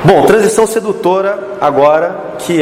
Bom, transição sedutora agora, que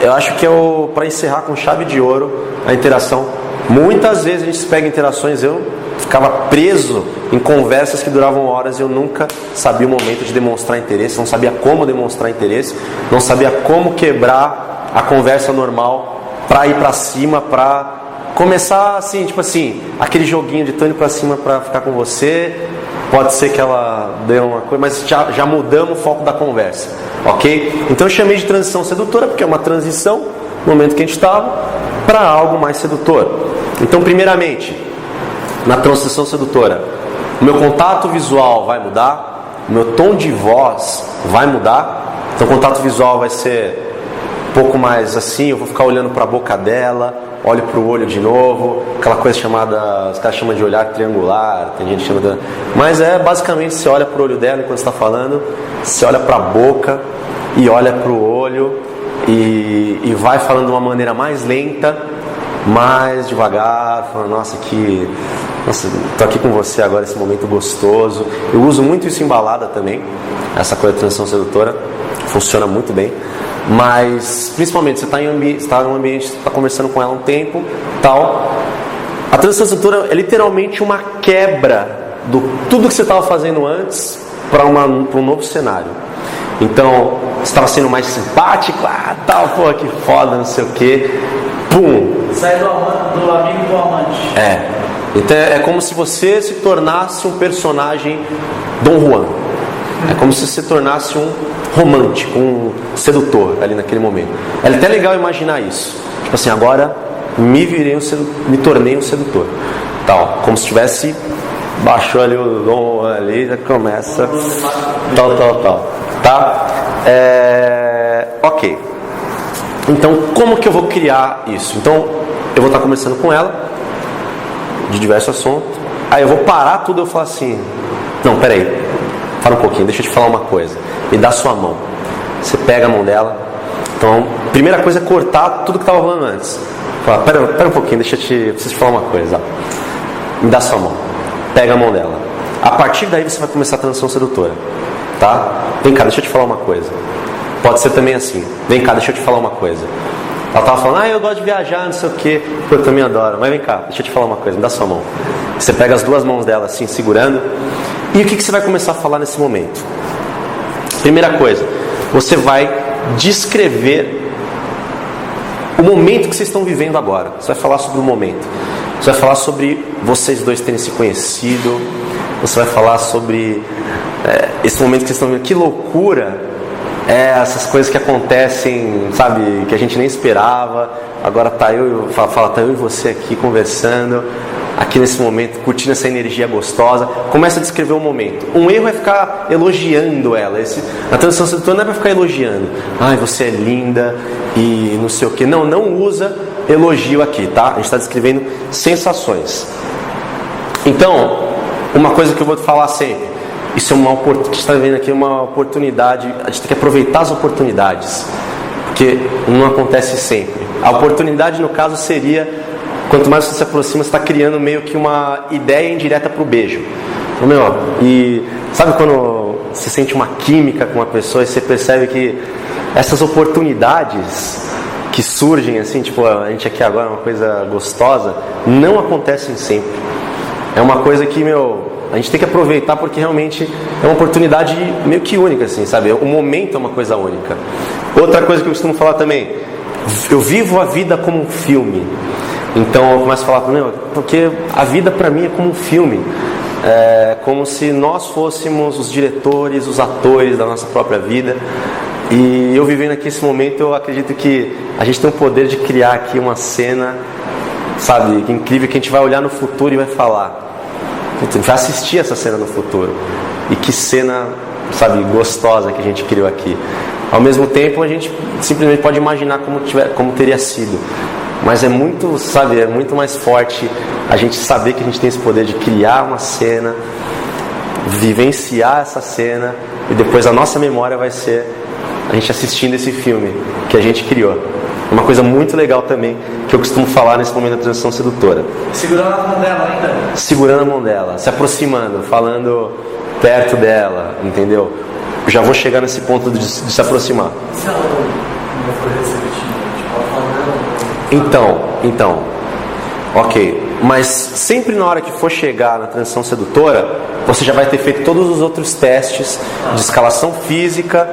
eu acho que é para encerrar com chave de ouro a interação. Muitas vezes a gente pega interações, eu ficava preso em conversas que duravam horas e eu nunca sabia o momento de demonstrar interesse, não sabia como demonstrar interesse, não sabia como quebrar a conversa normal para ir para cima, para começar assim, tipo assim, aquele joguinho de tô indo para cima para ficar com você. Pode ser que ela dê uma coisa, mas já mudamos o foco da conversa, ok? Então eu chamei de transição sedutora, porque é uma transição, no momento que a gente estava, para algo mais sedutor. Então, primeiramente, na transição sedutora, o meu contato visual vai mudar, o meu tom de voz vai mudar. Então o contato visual vai ser um pouco mais assim, eu vou ficar olhando para a boca dela, olho para o olho de novo, aquela coisa chamada, os caras chamam de olhar triangular, tem gente que chama de... Mas basicamente você olha para o olho dela enquanto está falando, você olha para a boca e olha para o olho e vai falando de uma maneira mais lenta, mais devagar, falando, nossa, tô aqui com você agora, esse momento gostoso. Eu uso muito isso em balada também, essa coisa de transição sedutora, funciona muito bem. Mas principalmente você está em um ambiente, está conversando com ela um tempo, tal. A transição sedutora é literalmente uma quebra do tudo que você estava fazendo antes para um novo cenário. Então você estava sendo mais simpático, tal, pô, que foda, não sei o que, pum. Sai do amigo do amante. Então é como se você se tornasse um personagem Dom Juan. É como se você se tornasse um romântico, um sedutor ali naquele momento. É até legal imaginar isso. Tipo assim, agora me tornei um sedutor. Tal, como se tivesse baixou ali o dom ali, já começa tal. Tá? Ok. Então, como que eu vou criar isso? Então, eu vou estar conversando com ela de diversos assuntos. Aí eu vou parar tudo e eu falo assim: não, peraí. Para um pouquinho, deixa eu te falar uma coisa. Me dá sua mão. Você pega a mão dela. Então, primeira coisa é cortar tudo que estava falando antes. Fala, pera um pouquinho, preciso te falar uma coisa. Me dá sua mão. Pega a mão dela. A partir daí você vai começar a transição sedutora. Tá? Vem cá, deixa eu te falar uma coisa. Pode ser também assim. Vem cá, deixa eu te falar uma coisa. Ela estava falando, eu gosto de viajar, não sei o que. Eu também adoro. Mas vem cá, deixa eu te falar uma coisa. Me dá sua mão. Você pega as duas mãos dela assim, segurando. E o que você vai começar a falar nesse momento? Primeira coisa, você vai descrever o momento que vocês estão vivendo agora. Você vai falar sobre o momento. Você vai falar sobre vocês dois terem se conhecido. Você vai falar sobre esse momento que vocês estão vivendo. Que loucura essas coisas que acontecem, sabe, que a gente nem esperava. Agora tá eu e você aqui conversando, aqui nesse momento, curtindo essa energia gostosa. Começa a descrever o momento. Um erro é ficar elogiando ela. A transição sedutora não é para ficar elogiando. Ai, você é linda e não sei o que. Não usa elogio aqui, tá? A gente está descrevendo sensações. Então, uma coisa que eu vou te falar sempre. Isso é uma oportunidade. A gente está vendo aqui uma oportunidade. A gente tem que aproveitar as oportunidades, porque não acontece sempre. A oportunidade, no caso, seria: quanto mais você se aproxima, você está criando meio que uma ideia indireta para o beijo. E sabe quando você sente uma química com uma pessoa e você percebe que essas oportunidades que surgem assim, tipo, a gente aqui agora, uma coisa gostosa, não acontecem sempre. É uma coisa que, a gente tem que aproveitar, porque realmente é uma oportunidade meio que única, assim, sabe? O momento é uma coisa única. Outra coisa que eu costumo falar também: eu vivo a vida como um filme. Então eu começo a falar, porque a vida para mim é como um filme. É como se nós fôssemos os diretores, os atores da nossa própria vida. E eu vivendo aqui esse momento, eu acredito que a gente tem o poder de criar aqui uma cena, sabe, que incrível, que a gente vai olhar no futuro e vai falar: a gente vai assistir essa cena no futuro. E que cena, sabe, gostosa que a gente criou aqui. Ao mesmo tempo, a gente simplesmente pode imaginar como teria sido. Mas é muito, sabe, é muito mais forte a gente saber que a gente tem esse poder de criar uma cena, vivenciar essa cena, e depois a nossa memória vai ser a gente assistindo esse filme que a gente criou. Uma coisa muito legal também, que eu costumo falar nesse momento da transição sedutora. Segurando a mão dela ainda? Segurando a mão dela, se aproximando, falando perto dela, entendeu? já vou chegar nesse ponto de se aproximar. Se ela não for receptiva, tipo, ela fala, não. Então, ok. Mas sempre na hora que for chegar na transição sedutora, você já vai ter feito todos os outros testes de escalação física.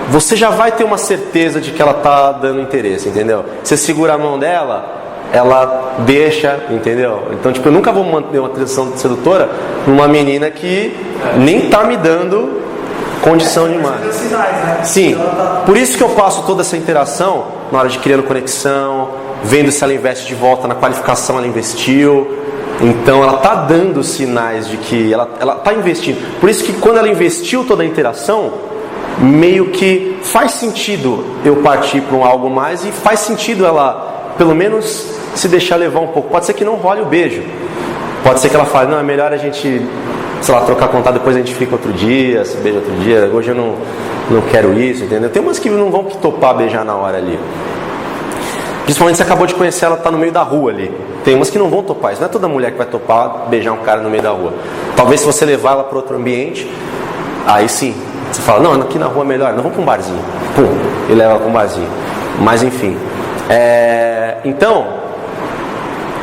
Você já vai ter uma certeza de que ela está dando interesse, entendeu? Você segura a mão dela, ela deixa, entendeu? Então, tipo, eu nunca vou manter uma transição sedutora numa menina que nem está me dando condição demais. Sim, por isso que eu passo toda essa interação na hora de criando conexão, vendo se ela investe de volta na qualificação, ela investiu. Então ela está dando sinais de que ela está investindo. Por isso que quando ela investiu toda a interação, meio que faz sentido eu partir para um algo mais, e faz sentido ela pelo menos se deixar levar um pouco. Pode ser que não role o beijo, pode ser que ela fale, não, é melhor a gente, sei lá, trocar contato, depois a gente fica outro dia, se beija outro dia, hoje eu não quero isso, entendeu? Tem umas que não vão topar beijar na hora ali. Principalmente se acabou de conhecer ela, tá no meio da rua ali. Tem umas que não vão topar. Isso não é toda mulher que vai topar beijar um cara no meio da rua. Talvez se você levar ela para outro ambiente, aí sim, você fala, não, aqui na rua é melhor, não, vamos para um barzinho. Pum, e leva ela para um barzinho. Mas enfim. Então,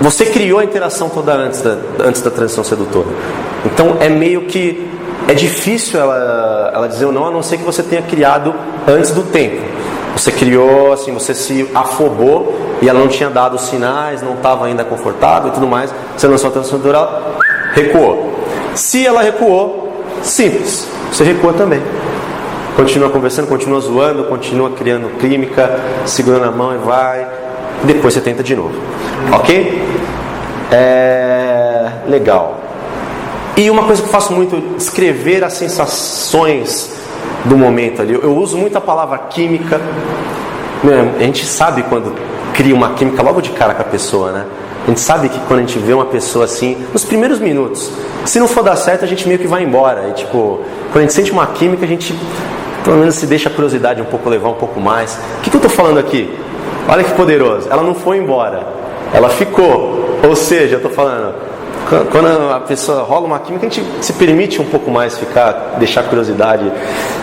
você criou a interação toda antes da transição sedutora. Então é meio que é difícil ela dizer ou não, a não ser que você tenha criado antes do tempo. Você criou, assim, você se afobou e ela não tinha dado sinais, não estava ainda confortável e tudo mais. Você lançou a transição sedutora, ela recuou. Se ela recuou, simples, você recua também. Continua conversando, continua zoando, continua criando química, segurando a mão e vai. Depois você tenta de novo. Ok? Legal. E uma coisa que eu faço muito, escrever as sensações do momento ali. Eu uso muito a palavra química. A gente sabe quando cria uma química logo de cara com a pessoa, né? A gente sabe que quando a gente vê uma pessoa assim, nos primeiros minutos, se não for dar certo, a gente meio que vai embora. E tipo, quando a gente sente uma química, a gente pelo menos se deixa a curiosidade um pouco levar um pouco mais. O que eu estou falando aqui? Olha que poderoso. Ela não foi embora, ela ficou. Ou seja, eu estou falando, quando a pessoa rola uma química, a gente se permite um pouco mais ficar, deixar a curiosidade,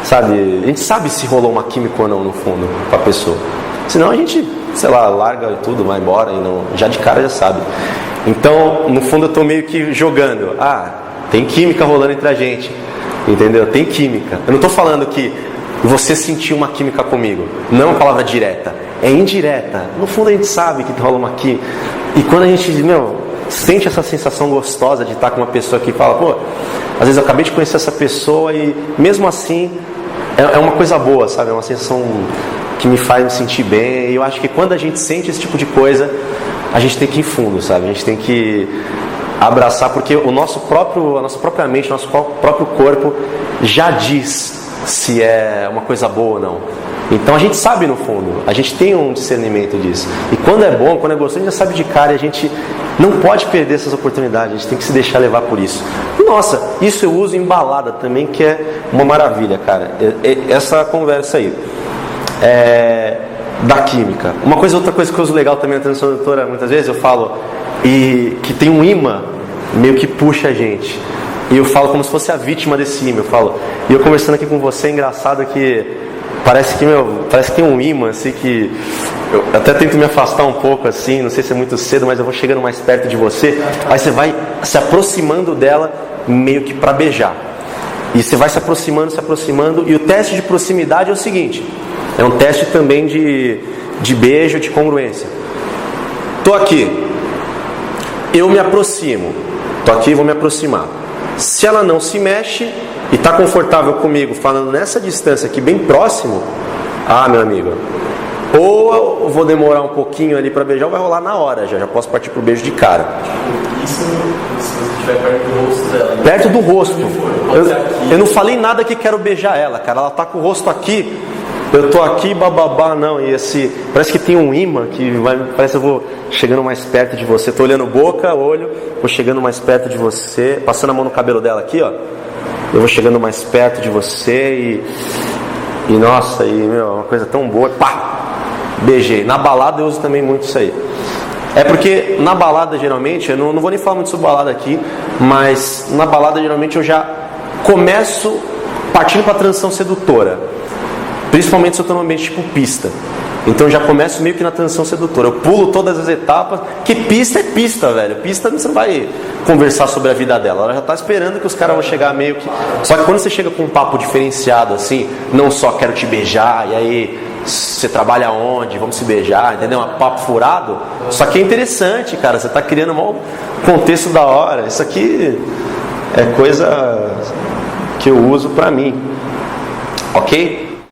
sabe? A gente sabe se rolou uma química ou não no fundo com a pessoa. Senão a gente, sei lá, larga tudo, vai embora e não, já de cara já sabe. Então, no fundo eu estou meio que jogando. Tem química rolando entre a gente, entendeu? Tem química. Eu não estou falando que você sentiu uma química comigo. Não é uma palavra direta, é indireta. No fundo a gente sabe que rola uma química. E quando a gente, sente essa sensação gostosa de estar com uma pessoa que fala, pô, às vezes eu acabei de conhecer essa pessoa e mesmo assim é uma coisa boa, sabe? É uma sensação que me faz me sentir bem. E eu acho que quando a gente sente esse tipo de coisa, a gente tem que ir fundo, sabe? A gente tem que abraçar, porque a nossa própria mente, nosso próprio corpo já diz se é uma coisa boa ou não. Então a gente sabe no fundo, a gente tem um discernimento disso. E quando é bom, quando é gostoso, a gente já sabe de cara, e a gente não pode perder essas oportunidades, a gente tem que se deixar levar por isso. Nossa, isso eu uso em balada também, que é uma maravilha, cara. Essa conversa aí da química. Outra coisa que eu uso legal também na transição sedutora, muitas vezes eu falo, e que tem um imã meio que puxa a gente. E eu falo como se fosse a vítima desse imã. E eu conversando aqui com você, é engraçado que parece que tem um imã assim, que eu até tento me afastar um pouco assim, não sei se é muito cedo, mas eu vou chegando mais perto de você, aí você vai se aproximando dela meio que para beijar, e você vai se aproximando, e o teste de proximidade é o seguinte, é um teste também de beijo, de congruência. Tô aqui, eu me aproximo, tô aqui e vou me aproximar. Se ela não se mexe e está confortável comigo, falando nessa distância aqui, bem próximo, meu amigo, ou eu vou demorar um pouquinho ali para beijar, ou vai rolar na hora, já posso partir pro beijo de cara. Isso se você estiver perto do rosto dela. Perto do rosto. Eu não falei nada que quero beijar ela, cara. Ela tá com o rosto aqui, eu tô aqui, bababá, não. E parece que tem um imã que parece que eu vou chegando mais perto de você. Tô olhando boca, olho, vou chegando mais perto de você, passando a mão no cabelo dela aqui, ó. Eu vou chegando mais perto de você e nossa, é uma coisa tão boa, pá, beijei. Na balada eu uso também muito isso aí. É porque na balada geralmente, eu não vou nem falar muito sobre balada aqui, mas na balada geralmente eu já começo partindo para a transição sedutora, principalmente se eu estou num ambiente tipo pista. Então já começo meio que na transição sedutora. Eu pulo todas as etapas, que pista é pista, velho. Pista você não vai conversar sobre a vida dela. Ela já está esperando que os caras vão chegar meio que... Só que quando você chega com um papo diferenciado, assim, não só quero te beijar, e aí você trabalha onde, vamos se beijar, entendeu? Um papo furado. Só que é interessante, cara. Você está criando um contexto da hora. Isso aqui é coisa que eu uso pra mim. Ok?